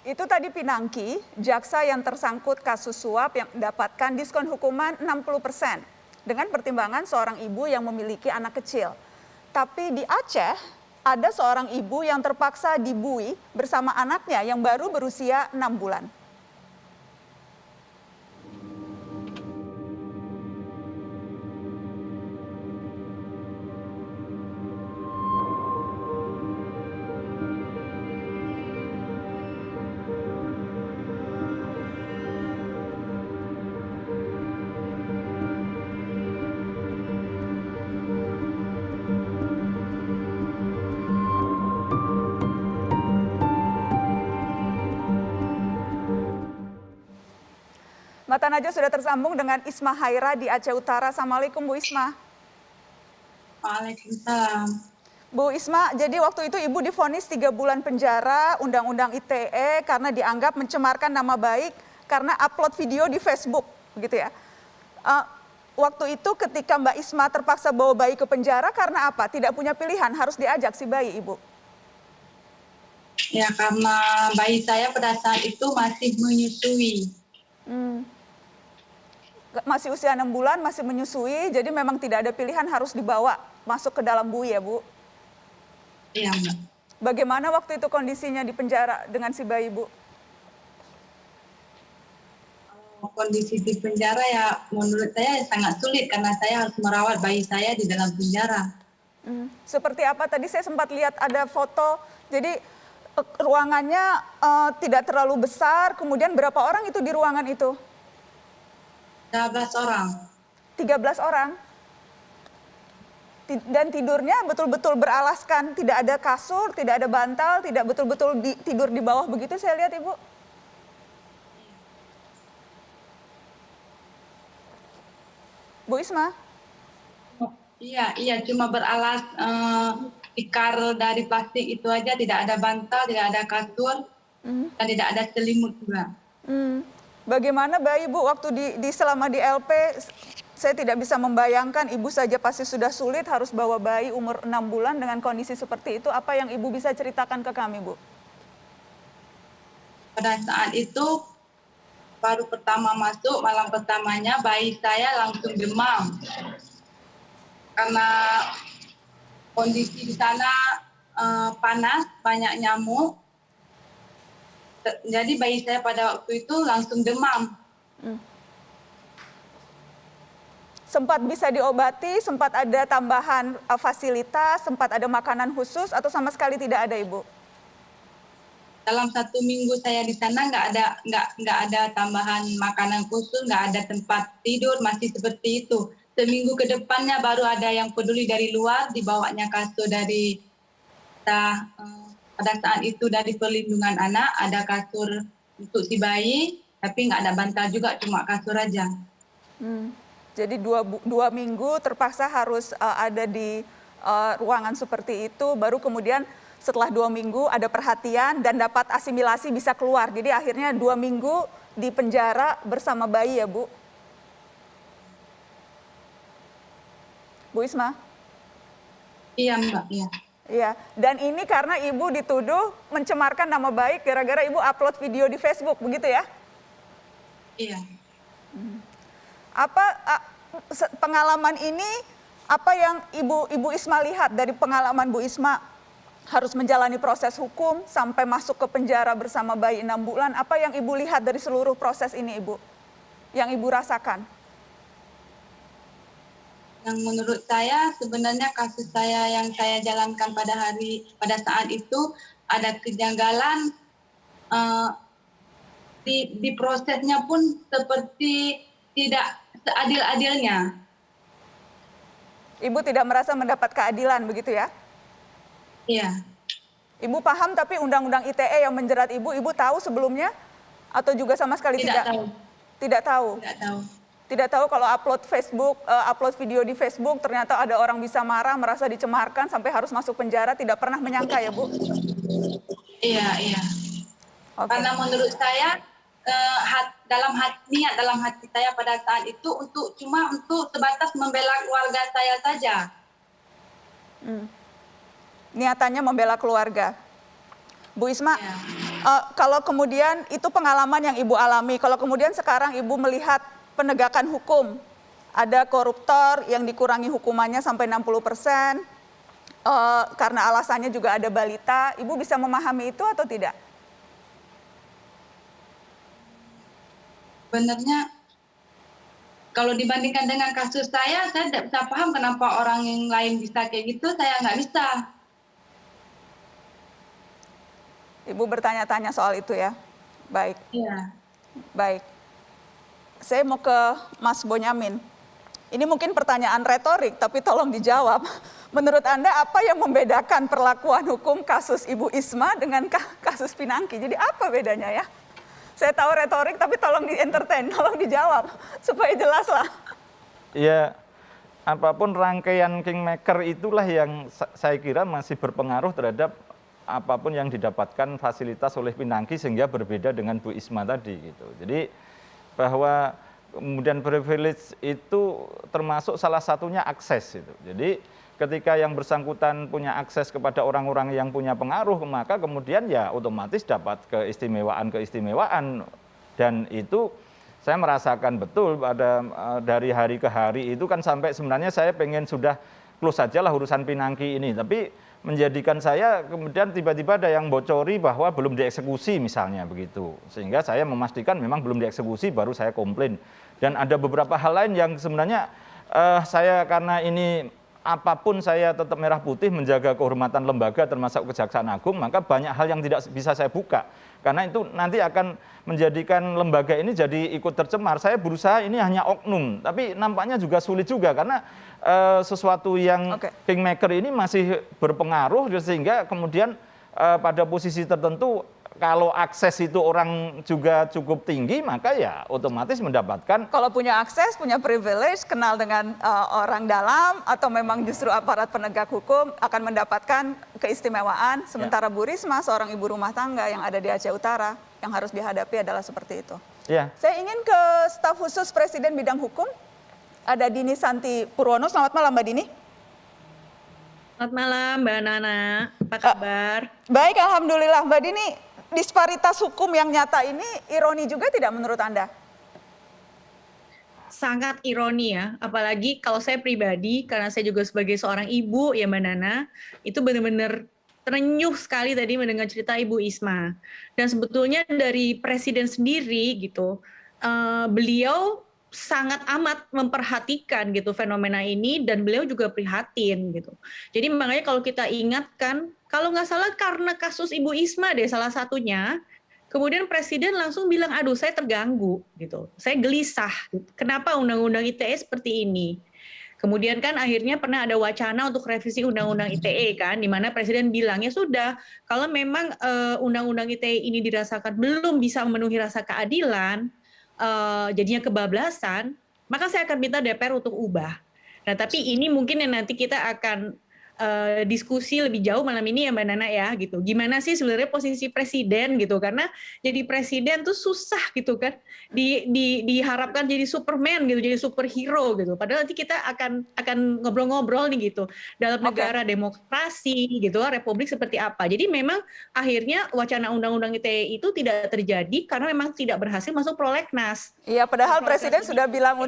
Itu tadi Pinangki, jaksa yang tersangkut kasus suap yang mendapatkan diskon hukuman 60% dengan pertimbangan seorang ibu yang memiliki anak kecil. Tapi di Aceh, ada seorang ibu yang terpaksa dibui bersama anaknya yang baru berusia 6 bulan. Mata Najwa sudah tersambung dengan Isma Haira di Aceh Utara. Assalamualaikum Bu Isma. Waalaikumsalam. Bu Isma, jadi waktu itu Ibu divonis 3 bulan penjara Undang-Undang ITE karena dianggap mencemarkan nama baik karena upload video di Facebook, begitu ya. Waktu itu ketika Mbak Isma terpaksa bawa bayi ke penjara karena apa? Tidak punya pilihan, harus diajak si bayi, Ibu. Ya, karena bayi saya pada saat itu masih menyusui. Masih usia 6 bulan, masih menyusui, jadi memang tidak ada pilihan, harus dibawa masuk ke dalam bui ya, Bu? Iya, Mbak. Bagaimana waktu itu kondisinya di penjara dengan si bayi, Bu? Kondisi di penjara ya menurut saya sangat sulit karena saya harus merawat bayi saya di dalam penjara. Seperti apa? Tadi saya sempat lihat ada foto, jadi ruangannya tidak terlalu besar, kemudian berapa orang itu di ruangan itu? 13 orang. 13 orang? Dan tidurnya betul-betul beralaskan, tidak ada kasur, tidak ada bantal, tidak betul-betul tidur di bawah begitu saya lihat, Ibu? Bu Isma? Iya, cuma beralas tikar dari plastik itu aja, tidak ada bantal, tidak ada kasur, dan tidak ada selimut juga. Bagaimana bayi, Bu, waktu selama di LP, saya tidak bisa membayangkan, Ibu saja pasti sudah sulit harus bawa bayi umur 6 bulan dengan kondisi seperti itu. Apa yang Ibu bisa ceritakan ke kami, Bu? Pada saat itu, baru pertama masuk, malam pertamanya bayi saya langsung demam. Karena kondisi di sana panas, banyak nyamuk. Jadi bayi saya pada waktu itu langsung demam. Sempat bisa diobati, sempat ada tambahan fasilitas, sempat ada makanan khusus, atau sama sekali tidak ada, Ibu? Dalam 1 minggu saya di sana nggak ada tambahan makanan khusus, nggak ada tempat tidur, masih seperti itu. Seminggu ke depannya baru ada yang peduli dari luar, dibawanya kasur dari pada saat itu dari perlindungan anak, ada kasur untuk si bayi, tapi nggak ada bantal juga, cuma kasur aja. Jadi 2 minggu terpaksa harus ada di ruangan seperti itu, baru kemudian setelah 2 minggu ada perhatian dan dapat asimilasi bisa keluar. Jadi akhirnya 2 minggu di penjara bersama bayi ya, Bu? Bu Isma? Iya, Mbak, iya. Iya, dan ini karena Ibu dituduh mencemarkan nama baik gara-gara Ibu upload video di Facebook, begitu ya? Iya. Apa pengalaman ini, apa yang Ibu Isma lihat dari pengalaman Bu Isma harus menjalani proses hukum sampai masuk ke penjara bersama bayi 6 bulan, apa yang Ibu lihat dari seluruh proses ini, Ibu? Yang Ibu rasakan? Yang menurut saya sebenarnya kasus saya yang saya jalankan pada saat itu ada kejanggalan di prosesnya pun seperti tidak seadil-adilnya. Ibu tidak merasa mendapat keadilan begitu ya? Iya. Ibu paham tapi undang-undang ITE yang menjerat Ibu tahu sebelumnya atau juga sama sekali tidak tahu? Tidak tahu. Tidak tahu. Tidak tahu kalau upload video di Facebook ternyata ada orang bisa marah, merasa dicemarkan sampai harus masuk penjara, tidak pernah menyangka ya, Bu? Iya. Okay. Karena menurut saya niat dalam hati saya pada saat itu cuma untuk sebatas membela keluarga saya saja. Niatannya membela keluarga. Bu Isma, Ya. kalau kemudian itu pengalaman yang Ibu alami, kalau kemudian sekarang Ibu melihat penegakan hukum, ada koruptor yang dikurangi hukumannya sampai 60%, karena alasannya juga ada balita, Ibu bisa memahami itu atau tidak? Sebenarnya kalau dibandingkan dengan kasus saya tidak bisa paham kenapa orang yang lain bisa kayak gitu, saya nggak bisa. Ibu bertanya-tanya soal itu ya. Baik, Iya. baik. Saya mau ke Mas Bonyamin. Ini mungkin pertanyaan retorik, tapi tolong dijawab. Menurut Anda apa yang membedakan perlakuan hukum kasus Ibu Isma dengan kasus Pinangki? Jadi apa bedanya ya? Saya tahu retorik, tapi tolong di-entertain, tolong dijawab, supaya jelas lah. Ya, apapun rangkaian kingmaker itulah yang saya kira masih berpengaruh terhadap apapun yang didapatkan fasilitas oleh Pinangki sehingga berbeda dengan Bu Isma tadi gitu. Jadi bahwa kemudian privilege itu termasuk salah satunya akses itu. Jadi ketika yang bersangkutan punya akses kepada orang-orang yang punya pengaruh, maka kemudian ya otomatis dapat keistimewaan. Dan itu saya merasakan betul pada dari hari ke hari itu kan sampai sebenarnya saya pengen sudah close saja lah urusan Pinangki ini. Tapi menjadikan saya kemudian tiba-tiba ada yang bocori bahwa belum dieksekusi misalnya begitu. Sehingga saya memastikan memang belum dieksekusi baru saya komplain. Dan ada beberapa hal lain yang sebenarnya saya karena ini apapun saya tetap merah putih menjaga kehormatan lembaga termasuk Kejaksaan Agung, maka banyak hal yang tidak bisa saya buka. Karena itu nanti akan menjadikan lembaga ini jadi ikut tercemar. Saya berusaha ini hanya oknum, tapi nampaknya juga sulit juga karena sesuatu yang kingmaker ini masih berpengaruh sehingga kemudian pada posisi tertentu kalau akses itu orang juga cukup tinggi, maka ya otomatis mendapatkan. Kalau punya akses, punya privilege, kenal dengan orang dalam, atau memang justru aparat penegak hukum akan mendapatkan keistimewaan. Sementara Bu Risma, seorang ibu rumah tangga yang ada di Aceh Utara, yang harus dihadapi adalah seperti itu. Ya. Saya ingin ke staf khusus Presiden bidang hukum, ada Dini Santi Purwono. Selamat malam Mbak Dini. Selamat malam Mbak Nana, apa kabar? Baik, Alhamdulillah. Mbak Dini, disparitas hukum yang nyata ini ironi juga tidak menurut Anda? Sangat ironi ya, apalagi kalau saya pribadi, karena saya juga sebagai seorang ibu ya Mbak Nana, itu benar-benar terenyuh sekali tadi mendengar cerita Ibu Isma. Dan sebetulnya dari Presiden sendiri gitu, beliau sangat amat memperhatikan gitu fenomena ini dan beliau juga prihatin gitu. Jadi makanya kalau kita ingatkan, kalau nggak salah karena kasus Ibu Isma deh salah satunya, kemudian Presiden langsung bilang, aduh saya terganggu gitu, saya gelisah, kenapa Undang-Undang ITE seperti ini. Kemudian kan akhirnya pernah ada wacana untuk revisi Undang-Undang ITE kan, di mana Presiden bilang ya sudah, kalau memang Undang-Undang ITE ini dirasakan belum bisa memenuhi rasa keadilan, jadinya kebablasan, maka saya akan minta DPR untuk ubah. Nah tapi ini mungkin yang nanti kita akan diskusi lebih jauh malam ini ya Mbak Nana ya gitu. Gimana sih sebenarnya posisi presiden gitu, karena jadi presiden tuh susah gitu kan. Diharapkan jadi Superman gitu, jadi superhero gitu. Padahal nanti kita akan ngobrol-ngobrol nih gitu. Dalam negara demokrasi gitu, republik seperti apa. Jadi memang akhirnya wacana Undang-Undang ITE itu tidak terjadi karena memang tidak berhasil masuk prolegnas. Iya, padahal presiden sudah bilang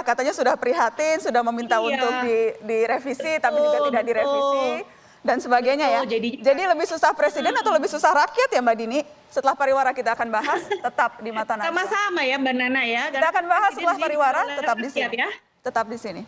katanya sudah prihatin, sudah meminta untuk direvisi, tapi juga tidak direvisi dan sebagainya ya. Jadi lebih susah presiden atau lebih susah rakyat ya Mbak Dini? Setelah pariwara kita akan bahas, tetap di Mata Najwa. Sama-sama ya Mbak Nana ya. Kita akan bahas setelah pariwara, tetap di sini. Tetap di sini.